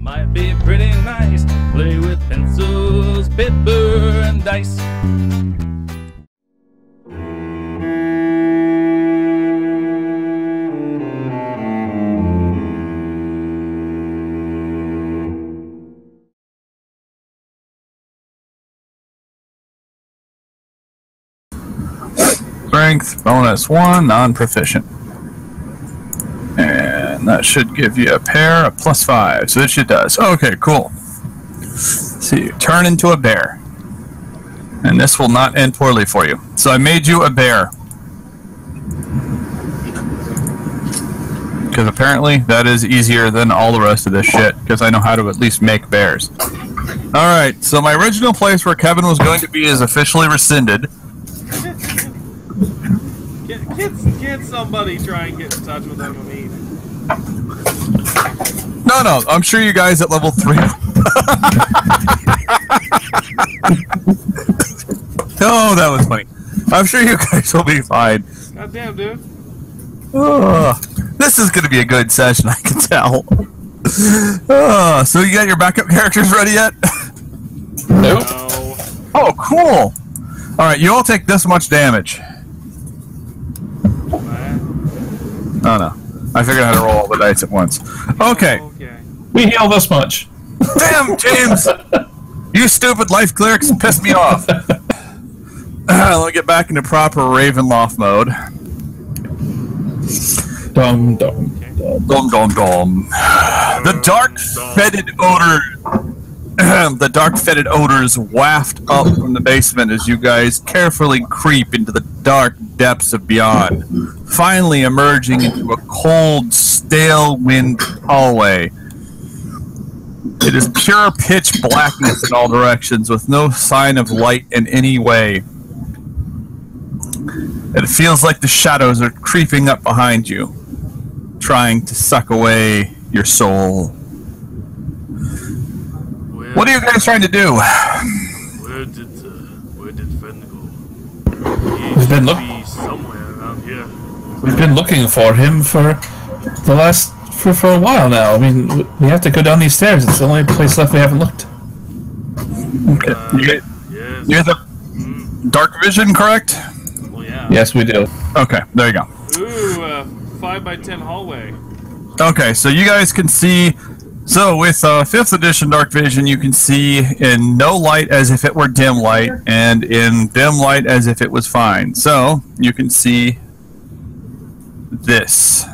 might be pretty nice. Play with pencils, paper, and dice. Strength bonus 1, non-proficient. And that should give you a pair of +5, so this shit does. Okay, cool. So you turn into a bear. And this will not end poorly for you. So I made you a bear. Because apparently that is easier than all the rest of this shit, because I know how to at least make bears. Alright, so my original place where Kevin was going to be is officially rescinded. Can't somebody try and get in touch with them? I mean, no, I'm sure you guys at level 3. Oh, that was funny. I'm sure you guys will be fine. Goddamn, dude. Oh, this is going to be a good session, I can tell. Oh, so you got your backup characters ready yet? Nope. No. Oh, cool. Alright, you all take this much damage. Oh no. I figured out how to roll all the dice at once. Okay. We heal this much. Damn, James! You stupid life clerics pissed me off. Let me get back into proper Ravenloft mode. Dum dum. Dum dum dum. The dark fetid odor. The dark fetid odors waft up from the basement as you guys carefully creep into the dark depths of beyond, finally emerging into a cold, stale wind hallway. It is pure pitch blackness in all directions, with no sign of light in any way. It feels like the shadows are creeping up behind you, trying to suck away your soul. What are you guys trying to do? Where did Fen go? We've been somewhere around here. We've been looking for him for the last for a while now. I mean, we have to go down these stairs. It's the only place left we haven't looked. Okay. Yes. You have the dark vision, correct? Well, yeah. Yes, we do. Okay, there you go. Ooh, 5x10 hallway. Okay, so you guys can see. So with 5th edition dark vision, you can see in no light as if it were dim light, and in dim light as if it was fine. So you can see this,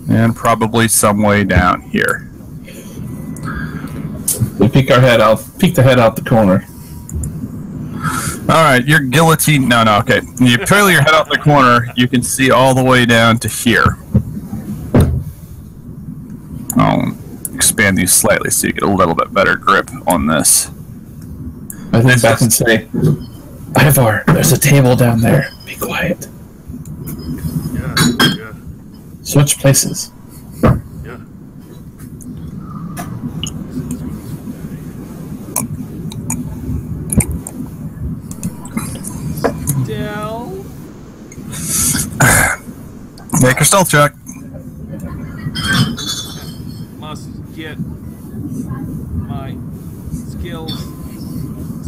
and probably some way down here. We peek the head out the corner. All right, your guillotine. No, okay. You peer your head out the corner. You can see all the way down to here. I'll expand these slightly so you get a little bit better grip on this. I think back and say, Ivar, there's a table down there. Be quiet. Yeah. Switch places. Yeah. Del. Make your stealth check. Must get my skills.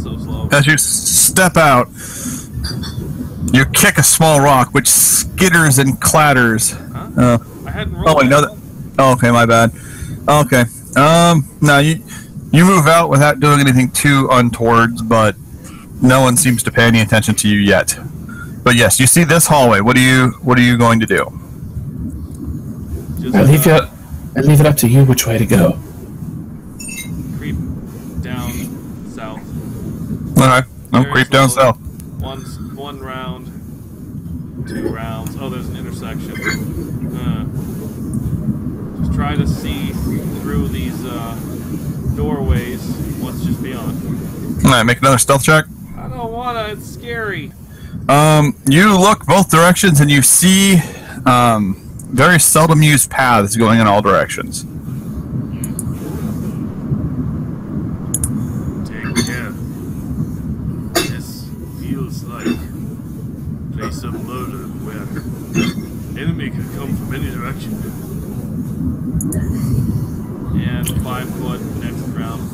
So slow. As you step out, you kick a small rock, which skitters and clatters. Huh? I hadn't rolled. Oh, I know that. Oh, okay, my bad. Okay. No, you move out without doing anything too untowards, but no one seems to pay any attention to you yet. But yes, you see this hallway. What are you going to do? Just, I leave it up to you which way to go. creep down south. Okay, no, creep down south. One round, 2 rounds. Oh, there's an intersection. Just try to see through these doorways. What's just beyond? All right, make another stealth check. I don't wanna. It's scary. You look both directions and you see very seldom used paths going in all directions. Take care. This feels like a place of murder where enemy could come from any direction.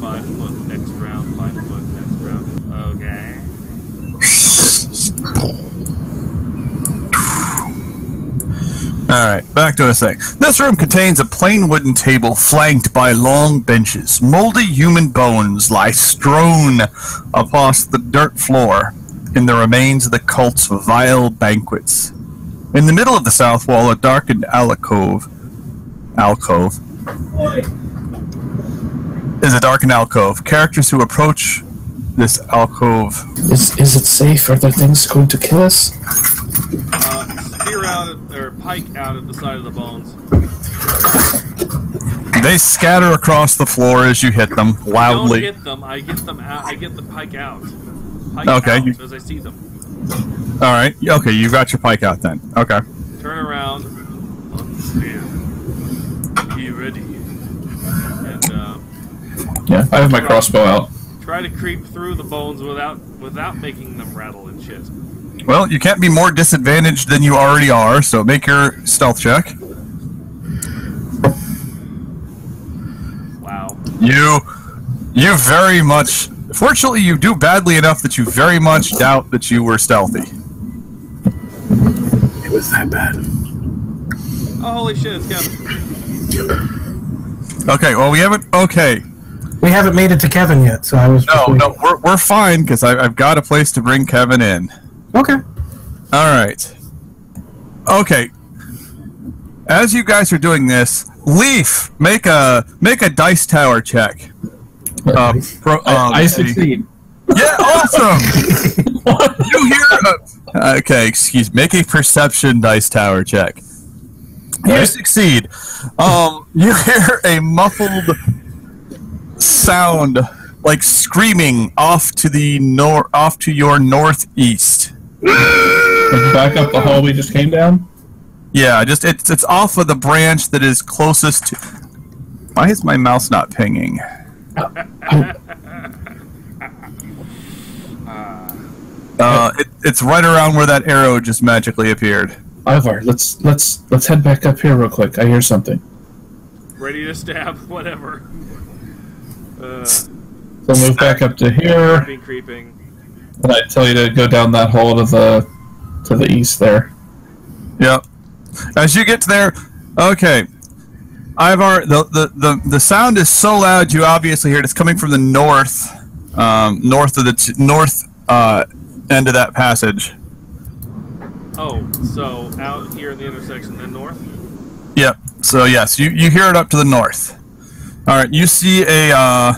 5 foot next round, 5 foot next round. Okay. Alright, back to the thing. This room contains a plain wooden table flanked by long benches. Moldy human bones lie strewn across the dirt floor in the remains of the cult's vile banquets. In the middle of the south wall, a darkened alcove is a darkened alcove. Characters who approach this alcove... Is it safe? Are there things going to kill us? Spear out, or pike out at the side of the bones. They scatter across the floor as you hit them loudly. I don't hit them. I get them out. I get the pike out. Pike okay. Out as I see them. All right. Okay, you got your pike out then. Okay. Turn around. Understand. Be ready. And yeah, I have my crossbow out. Try to creep through the bones without making them rattle and shit. Well, you can't be more disadvantaged than you already are, so make your stealth check. Wow. You very much... Fortunately, you do badly enough that you very much doubt that you were stealthy. It was that bad. Oh, holy shit, it's Kevin. Okay, well, we haven't... Okay. We haven't made it to Kevin yet, so I was... No, we're fine, because I've got a place to bring Kevin in. Okay. Alright. Okay. As you guys are doing this, Leaf, make a dice tower check. I succeed. Yeah, awesome! You hear okay, excuse me. Make a perception dice tower check. You succeed. You hear a muffled sound like screaming off to your northeast. Like back up the hall we just came down? Yeah, just it's off of the branch that is closest to... Why is my mouse not pinging? It's right around where that arrow just magically appeared. Ivar, let's head back up here real quick. I hear something. Ready to stab, whatever. So move back up to here. Creeping. And I tell you to go down that hall to the east there. Yep. As you get to there, okay. Ivar, the sound is so loud you obviously hear it. It's coming from the north, north of the north end of that passage. Oh, so out here in the intersection, then north. Yep. So yes, you hear it up to the north. All right. You see a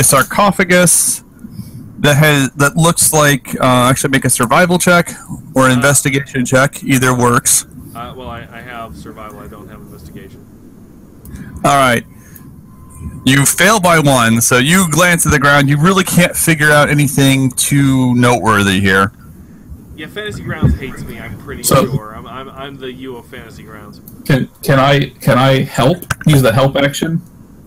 sarcophagus that looks like actually make a survival check or an investigation check. Either works. Well, I have survival. I don't have investigation. All right. You fail by 1, so you glance at the ground. You really can't figure out anything too noteworthy here. Yeah, Fantasy Grounds hates me. I'm pretty sure. I'm the U of Fantasy Grounds. Can I help? Use the help action?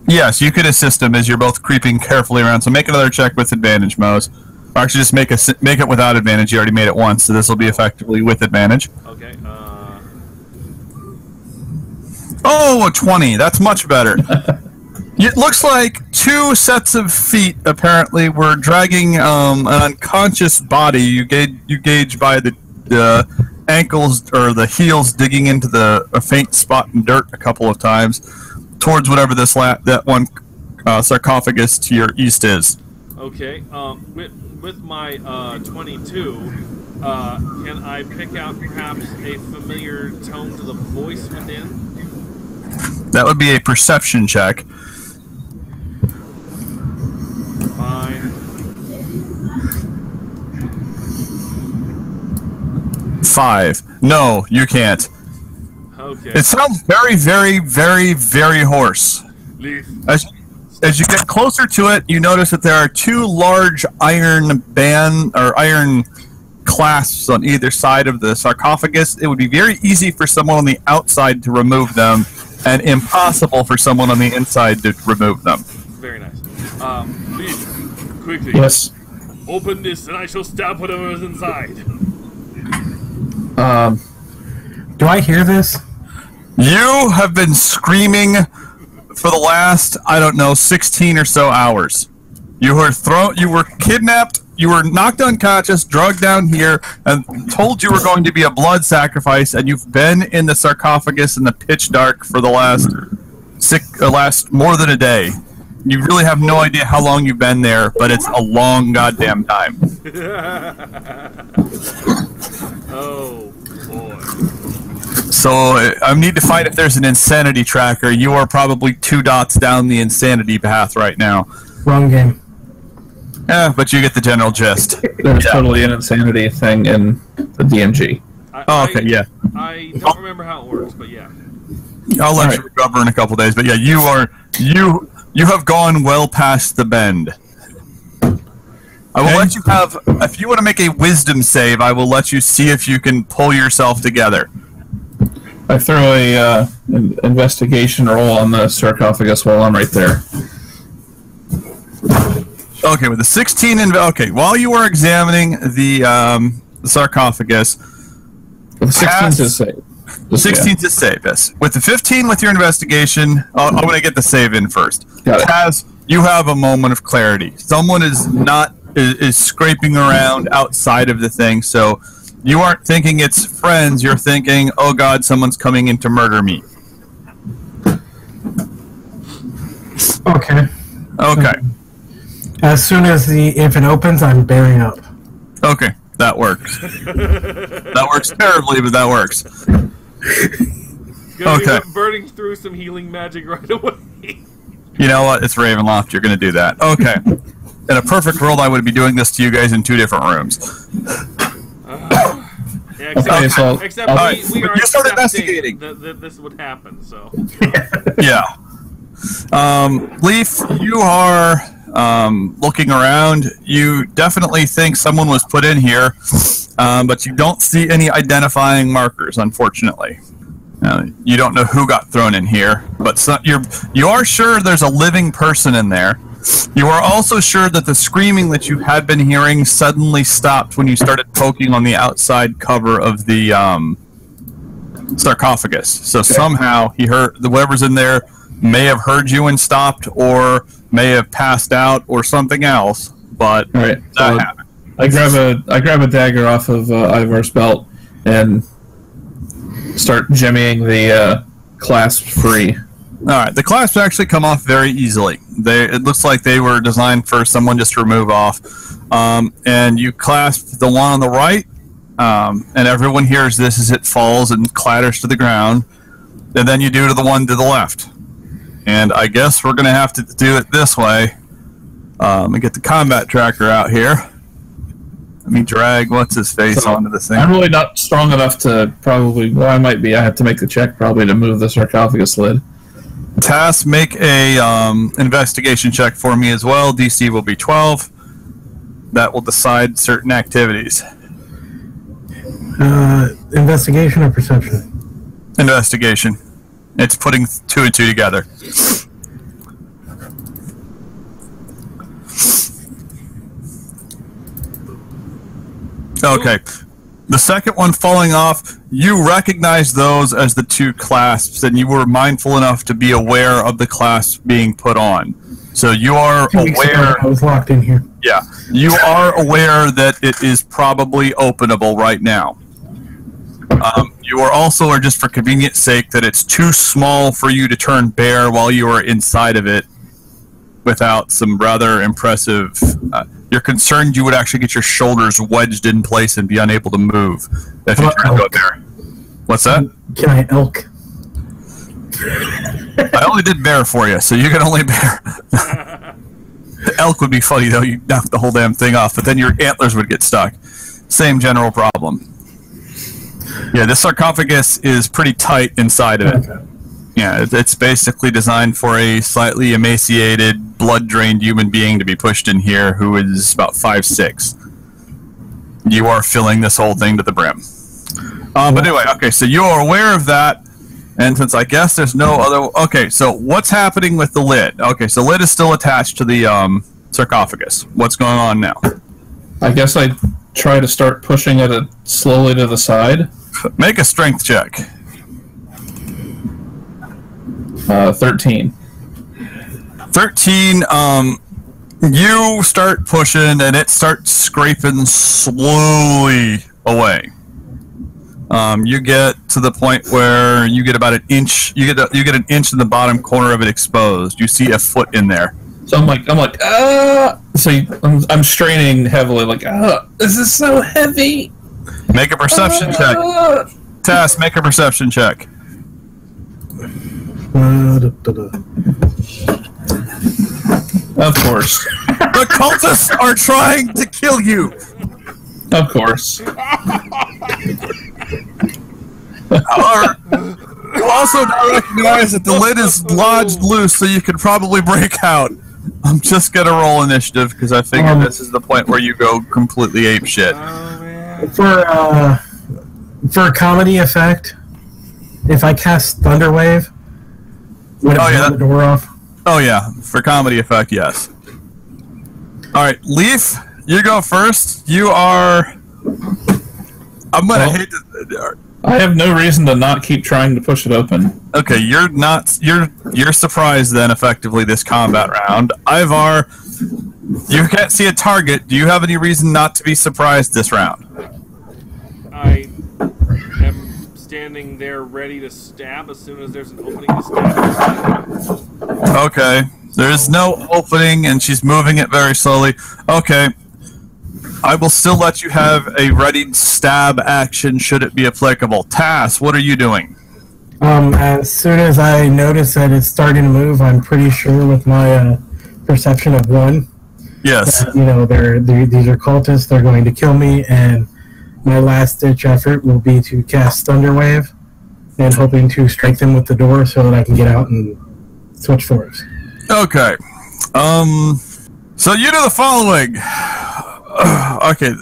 Yes, you could assist him as you're both creeping carefully around. So make another check with advantage, Mose. Or actually, just make it without advantage. You already made it once, so this will be effectively with advantage. Okay. Oh, a 20. That's much better. It looks like 2 sets of feet apparently were dragging an unconscious body. You gauge by the ankles or the heels digging into a faint spot in dirt a couple of times towards whatever that one sarcophagus to your east is. Okay. With my 22, can I pick out perhaps a familiar tone to the voice within? That would be a perception check. Fine. 5. No, you can't. Okay. It sounds very, very, very, very hoarse. Leaf. As you get closer to it, you notice that there are 2 large iron clasps on either side of the sarcophagus. It would be very easy for someone on the outside to remove them, and impossible for someone on the inside to remove them. Very nice. Leaf, quickly. Yes. Open this, and I shall stab whatever is inside. Do I hear this? You have been screaming for the last, I don't know, 16 or so hours. You were kidnapped, you were knocked unconscious, drugged down here, and told you were going to be a blood sacrifice, and you've been in the sarcophagus in the pitch dark for the last more than a day. You really have no idea how long you've been there, but it's a long goddamn time. Oh, boy. So I need to find if there's an insanity tracker. You are probably 2 dots down the insanity path right now. Wrong game. Yeah, but you get the general gist. There's totally an insanity thing in the DMG. Okay, yeah. I don't remember how it works, but yeah. I'll let you recover in a couple days, but yeah, you have gone well past the bend. I will let you have, if you want to make a wisdom save, I will let you see if you can pull yourself together. I throw a investigation roll on the sarcophagus while I'm right there. Okay, with the 16 okay, while you were examining the sarcophagus, The 16th is safe. The 16th is safe, yes. With the 15 with your investigation, I'm going to get the save in first. Tass, you have a moment of clarity. Someone is scraping around outside of the thing, so you aren't thinking it's friends, you're thinking, oh god, someone's coming in to murder me. Okay. Okay. As soon as if it opens, I'm bearing up. Okay, that works. That works terribly, but that works. Okay. Burning through some healing magic right away. You know what? It's Ravenloft. You're going to do that. Okay. In a perfect world, I would be doing this to you guys in 2 different rooms. Yeah, except we are you start investigating. That this would happen, so. Yeah. Leaf, you are looking around. You definitely think someone was put in here, but you don't see any identifying markers, unfortunately. You don't know who got thrown in here, but you are sure there's a living person in there. You are also sure that the screaming that you had been hearing suddenly stopped when you started poking on the outside cover of the sarcophagus. So somehow he heard whoever's in there may have heard you and stopped, or may have passed out, or something else. But that happened. I grab a dagger off of Ivar's belt and start jimmying the clasp free. All right, the clasps actually come off very easily. It looks like they were designed for someone just to remove off. And you clasp the one on the right, and everyone hears this as it falls and clatters to the ground. And then you do to the one to the left. And I guess we're going to have to do it this way. Let me get the combat tracker out here. Let me drag what's-his-face onto this thing. I'm really not strong enough to probably... Well, I might be. I have to make the check probably to move the sarcophagus lid. Tass, make a investigation check for me as well. DC will be 12. That will decide certain activities. Investigation or perception? Investigation. It's putting 2 and 2 together. Okay. The second one falling off, you recognize those as the 2 clasps, and you were mindful enough to be aware of the clasp being put on. So you are aware... I was locked in here. Yeah. You are aware that it is probably openable right now. You are also, or just for convenience sake, that it's too small for you to turn bare while you are inside of it without some rather impressive... you're concerned you would actually get your shoulders wedged in place and be unable to move if you try to go there. What's that? Can I elk? I only did bear for you, so you can only bear. The elk would be funny, though. You knock the whole damn thing off, but then your antlers would get stuck. Same general problem. Yeah, this sarcophagus is pretty tight inside of it. Okay. Yeah, it's basically designed for a slightly emaciated, blood-drained human being to be pushed in here who is about 5'6". You are filling this whole thing to the brim. But anyway, okay, so you are aware of that, and since I guess there's no other... Okay, so what's happening with the lid? Okay, so the lid is still attached to the sarcophagus. What's going on now? I guess I try to start pushing it slowly to the side. Make a strength check. 13. 13, you start pushing and it starts scraping slowly away. You get to the point where you get about an inch. You get an inch in the bottom corner of it exposed. You see a foot in there. So I'm like, So I'm straining heavily, like, this is so heavy. Make a perception check. Tass, make a perception check. Of course. The cultists are trying to kill you. Of course. You also recognize that the lid is lodged loose, so you can probably break out. I'm just gonna roll initiative because I figure this is the point where you go completely apeshit. For comedy effect, if I cast Thunderwave, would it blow the door off? Oh yeah, for comedy effect, yes. Alright, Leaf, you go first. You are... I'm gonna hate to... I have no reason to not keep trying to push it open. Okay, you're surprised then, effectively, this combat round. Ivar, you can't see a target. Do you have any reason not to be surprised this round? I am standing there ready to stab as soon as there's an opening to stab. Okay, there's no opening and she's moving it very slowly. Okay, I will still let you have a ready stab action should it be applicable. Tass, what are you doing? As soon as I notice that it's starting to move, I'm pretty sure with my perception of 1. Yes. That, these are cultists. They're going to kill me, and my last-ditch effort will be to cast Thunderwave, and hoping to strike them with the door so that I can get out and switch floors. Okay. So you do the following. Okay.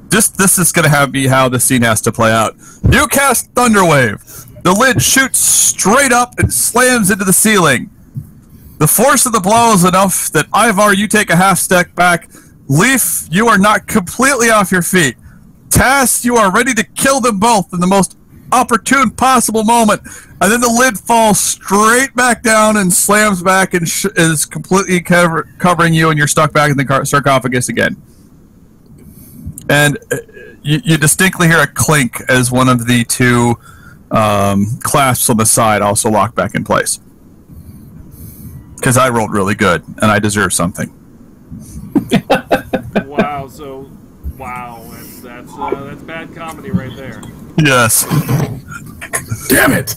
This is going to be how the scene has to play out. You cast Thunderwave. The lid shoots straight up and slams into the ceiling. The force of the blow is enough that Ivar, you take a half step back. Leaf, you are not completely off your feet. Tass, you are ready to kill them both in the most opportune possible moment. And then the lid falls straight back down and slams back and is completely covering you, and you're stuck back in the sarcophagus again. And you distinctly hear a clink as one of the two clasps on the side also lock back in place. Because I rolled really good, and I deserve something. Wow, that's bad comedy right there. Yes. Damn it!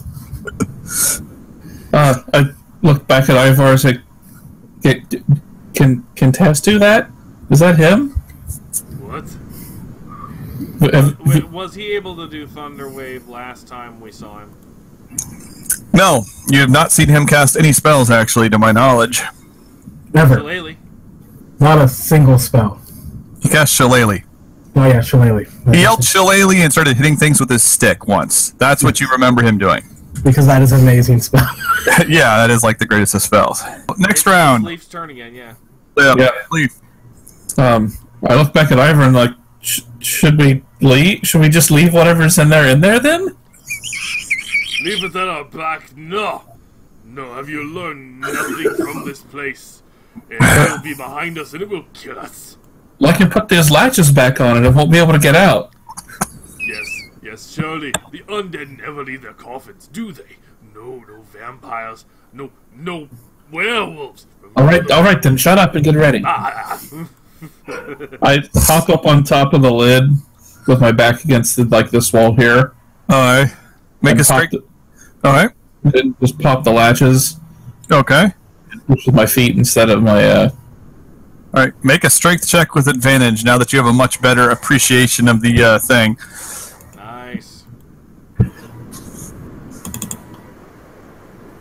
I look back at Ivar and say, can Tass do that? Is that him? What? Was he able to do Thunderwave last time we saw him? No, you have not seen him cast any spells, actually, to my knowledge. Never. Shillelagh? Not a single spell. He cast Shillelagh. Oh yeah, Shillelagh. He yelled Shillelagh and started hitting things with his stick once. That's what you remember him doing. Because that is an amazing spell. Yeah, that is like the greatest of spells. Next round. Leaf's turn again, yeah. Yeah, Leaf. I look back at Ivar and like, should we leave? Should we just leave whatever's in there then? Leave it at our back? No, have you learned nothing from this place? It will be behind us and it will kill us. Well, I can put these latches back on and it won't be able to get out. Yes, surely. The undead never leave their coffins, do they? No vampires. No werewolves. All right, then shut up and get ready. I hop up on top of the lid with my back against this wall here. Alright. Make a straight. Alright. And just pop the latches. Okay. Push with my feet instead of my. Alright. Make a strength check with advantage now that you have a much better appreciation of the thing. Nice.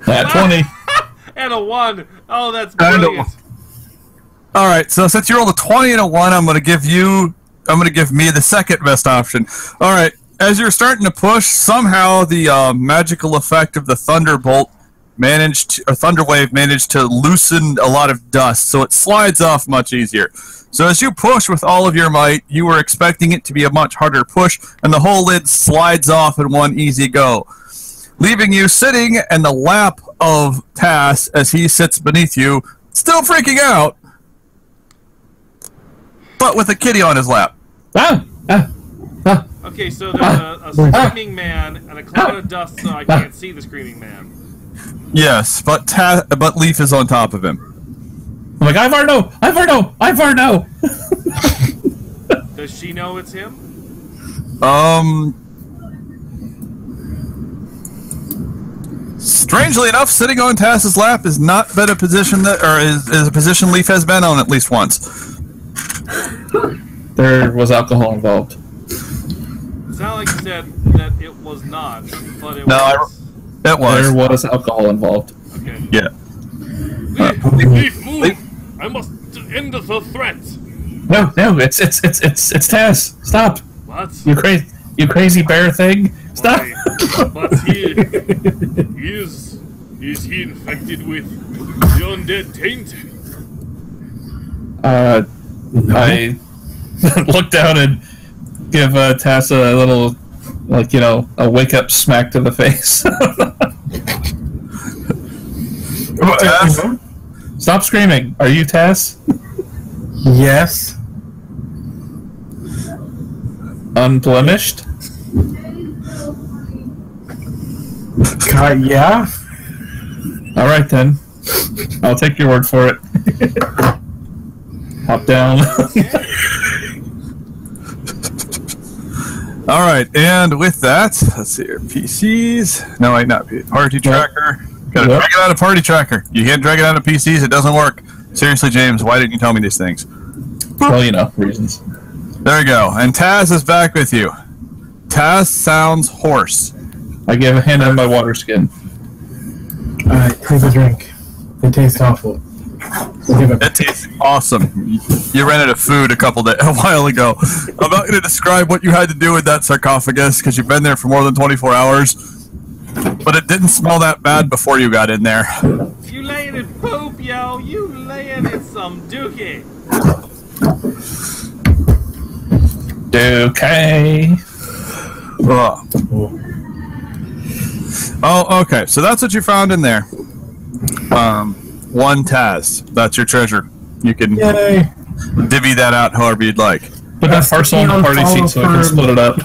At 20. And a 1. Oh, that's brilliant. Alright, so since you rolled a 20 and a 1, I'm going to give me the second best option. Alright, as you're starting to push, somehow the magical effect of the Thunderwave managed to loosen a lot of dust, so it slides off much easier. So as you push with all of your might, you were expecting it to be a much harder push, and the whole lid slides off in one easy go. leaving you sitting in the lap of Tass as he sits beneath you, still freaking out, but with a kitty on his lap. Okay, so there's a screaming man and a cloud of dust, so I can't see the screaming man. Yes, but Leaf is on top of him. I'm like, Ivar, no! Ivar, no! Does she know it's him? Strangely enough, sitting on Tass's lap is not been a position is a position Leaf has been on at least once. There was alcohol involved. It sounded like you said that it was not, but it No, was. It was. There was alcohol involved. Okay. Yeah. Leaf, move! I must end the threat! No, it's Tass. Stop! What? You crazy bear thing! Stop! Why? But is he infected with the undead taint? I look down and give Tass a little, like, a wake-up smack to the face. Tass? Stop screaming. Are you Tass? Yes. Unblemished? Yeah. Alright then. I'll take your word for it. Hop down. Alright, and with that, let's see here. PCs. No, wait, not Party Tracker. Gotta drag it out of Party Tracker. You can't drag it out of PCs, it doesn't work. Seriously, James, why didn't you tell me these things? Well, reasons. There we go. And Tass is back with you. Tass sounds hoarse. I give a hand on my water skin. Alright, take a drink. It tastes awful. It tastes awesome. You ran out of food a while ago. I'm not going to describe what you had to do with that sarcophagus because you've been there for more than 24 hours. But it didn't smell that bad before you got in there. You laying in poop, yo! You laying in some dookie! Okay. Oh, okay. So that's what you found in there. One Tass. That's your treasure. You can divvy that out however you'd like. Put that parcel on the party sheet so I can split it up.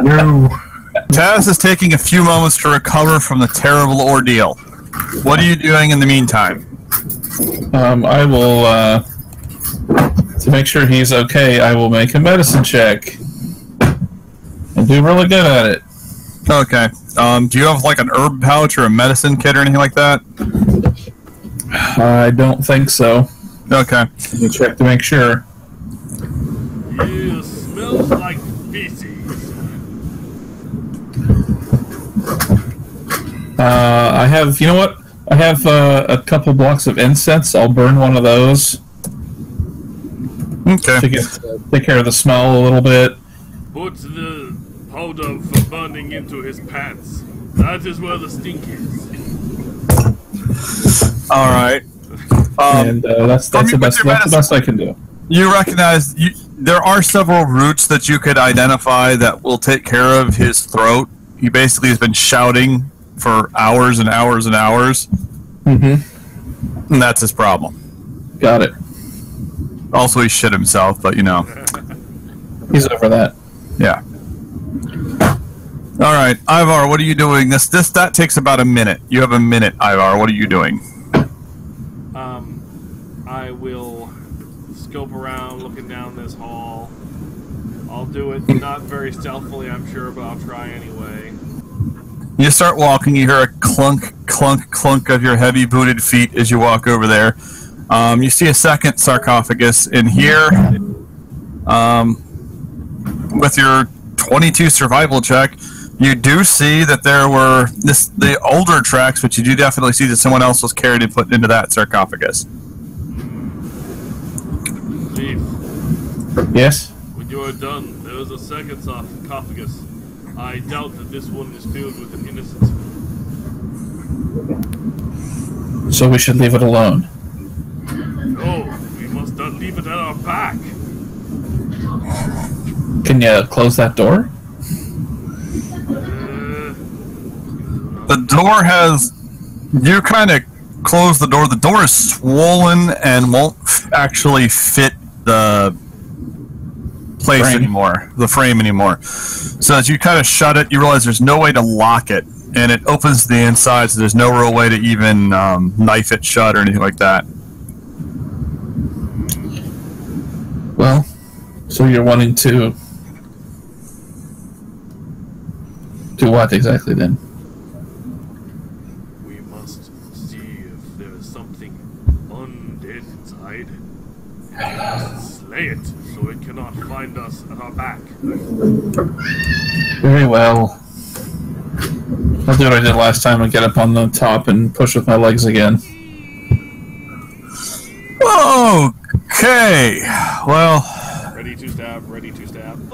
No. Tass is taking a few moments to recover from the terrible ordeal. What are you doing in the meantime? I will, to make sure he's okay, I will make a medicine check. And do really good at it. Okay. Do you have like an herb pouch or a medicine kit or anything like that? I don't think so. Okay. Let me check to make sure. You smells like feces. I have, you know what? I have a couple blocks of incense. I'll burn one of those. Okay. To take care of the smell a little bit. Put the powder for burning into his pants. That is where the stink is. All right. And that's the best I can do. You recognize there are several roots that you could identify that will take care of his throat. He basically has been shouting for hours and hours and hours. Mm-hmm. And that's his problem. Got it. Also, he shit himself, but He's over that. Yeah. All right, Ivar, what are you doing? That takes about a minute. You have a minute, Ivar. What are you doing? I will scope around, looking down this hall. I'll do it not very stealthily, I'm sure, but I'll try anyway. You start walking. You hear a clunk, clunk, clunk of your heavy-booted feet as you walk over there. You see a second sarcophagus in here. With your 22 survival check, you do see that there were the older tracks, but you do definitely see that someone else was carried and put into that sarcophagus. Chief, Yes? when you are done, there is a second sarcophagus. I doubt that this one is filled with an innocent. So we should leave it alone. No, we must not leave it at our back. Can you close that door? The door has... You kind of close the door. The door is swollen and won't actually fit the place anymore, the frame anymore. So as you kind of shut it, you realize there's no way to lock it, and it opens the inside, so there's no real way to even knife it shut or anything like that. Well, so you're wanting to do what exactly then? We must see if there is something undead inside. We must slay it so it cannot find us at our back. Very well. I'll do what I did last time and get up on the top and push with my legs again. Okay. Well... Ready to stab, ready to stab.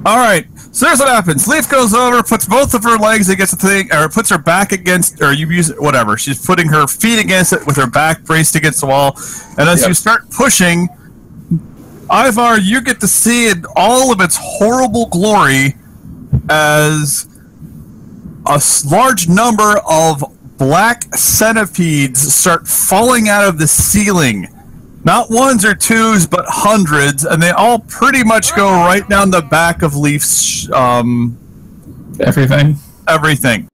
Alright, so here's what happens. Leaf goes over, puts both of her legs against the thing, or puts her back against, or you use it, whatever. She's putting her feet against it with her back braced against the wall. And as you start pushing, Ivar, you get to see in all of its horrible glory as a large number of black centipedes start falling out of the ceiling. Not ones or twos, but hundreds, and they all pretty much go right down the back of Leaf's, Everything? Everything.